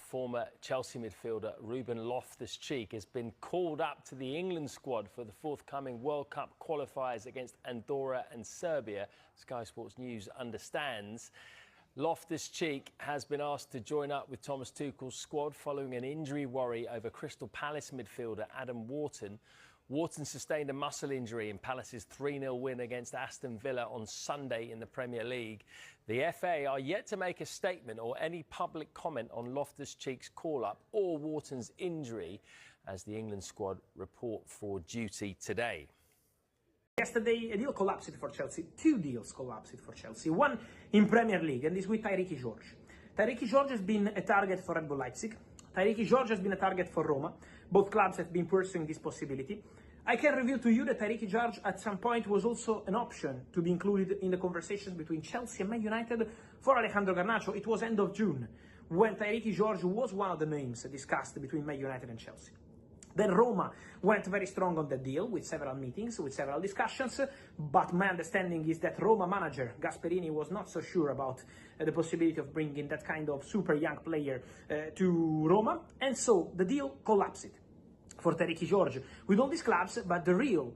former Chelsea midfielder Ruben Loftus-Cheek has been called up to the England squad for the forthcoming World Cup qualifiers against Andorra and Serbia, Sky Sports News understands. Loftus-Cheek has been asked to join up with Thomas Tuchel's squad following an injury worry over Crystal Palace midfielder Adam Wharton. Wharton sustained a muscle injury in Palace's 3-0 win against Aston Villa on Sunday in the Premier League. The FA are yet to make a statement or any public comment on Loftus-Cheek's call-up or Wharton's injury as the England squad report for duty today. Yesterday, a deal collapsed for Chelsea. Two deals collapsed for Chelsea. One in Premier League, and this with Tyreke George. Tyreke George has been a target for Red Bull Leipzig. Tyreke George has been a target for Roma. Both clubs have been pursuing this possibility. I can reveal to you that Tyreke George at some point was also an option to be included in the conversations between Chelsea and Man United for Alejandro Garnacho. It was end of June when Tyreke George was one of the names discussed between Man United and Chelsea. Then Roma went very strong on that deal with several meetings, with several discussions, but my understanding is that Roma manager Gasperini was not so sure about the possibility of bringing that kind of super young player to Roma, and so the deal collapsed for Tyreke George with all these clubs, but the real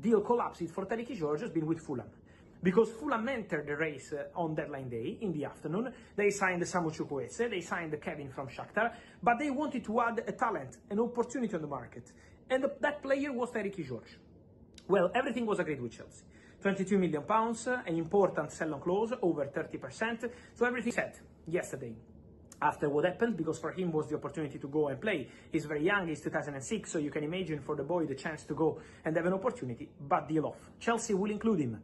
deal collapsed for Tyreke George has been with Fulham. Because Fulham entered the race on deadline day in the afternoon. They signed Samu Chukwueze, they signed Kevin from Shakhtar, but they wanted to add a talent, an opportunity on the market. And that player was Tyreke George. Well, everything was agreed with Chelsea. £22 million, an important sell-on clause, over 30%. So everything set yesterday. After what happened, because for him was the opportunity to go and play. He's very young, he's 2006, so you can imagine for the boy the chance to go and have an opportunity, but deal off. Chelsea will include him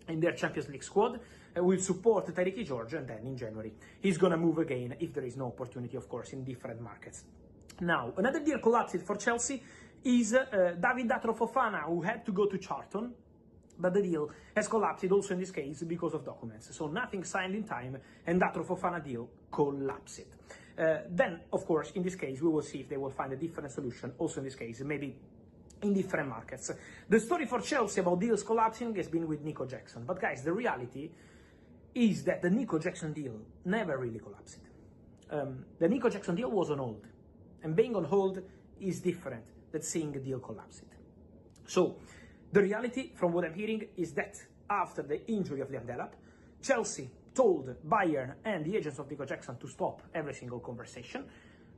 in their Champions League squad, will support Tyreke George, and then in January he's gonna move again if there is no opportunity, of course, in different markets. Now, another deal collapsed for Chelsea is David Datro Fofana, who had to go to Charlton, but the deal has collapsed also in this case because of documents. So nothing signed in time, and Datro Fofana deal collapsed. Then, of course, in this case, we will see if they will find a different solution, also in this case, maybe in different markets. The story for Chelsea about deals collapsing has been with Nico Jackson. But guys, the reality is that the Nico Jackson deal never really collapsed. The Nico Jackson deal was on hold. And being on hold is different than seeing a deal collapsed. So, the reality, from what I'm hearing, is that after the injury of Liam Delap, Chelsea told Bayern and the agents of Nico Jackson to stop every single conversation,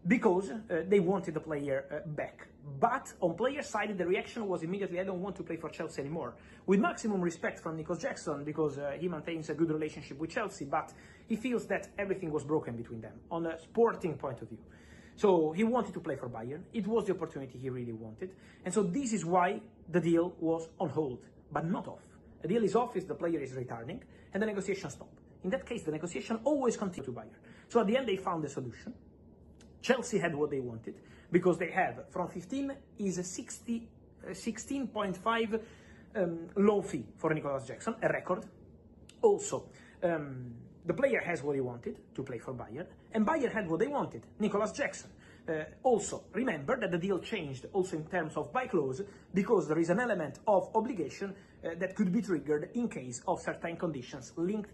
because they wanted the player back. But on player side, the reaction was immediately, I don't want to play for Chelsea anymore. With maximum respect from Nico Jackson, because he maintains a good relationship with Chelsea, but he feels that everything was broken between them, on a sporting point of view. So he wanted to play for Bayern. It was the opportunity he really wanted. And so this is why the deal was on hold, but not off. A deal is off if the player is returning, and the negotiation stopped. In that case, the negotiation always continued to Bayern. So at the end, they found a solution. Chelsea had what they wanted, because they have, from 15, is a 16.5 low fee for Nicolas Jackson, a record. Also, the player has what he wanted, to play for Bayern, and Bayern had what they wanted, Nicolas Jackson. Also, remember that the deal changed also in terms of buy clause, because there is an element of obligation that could be triggered in case of certain conditions linked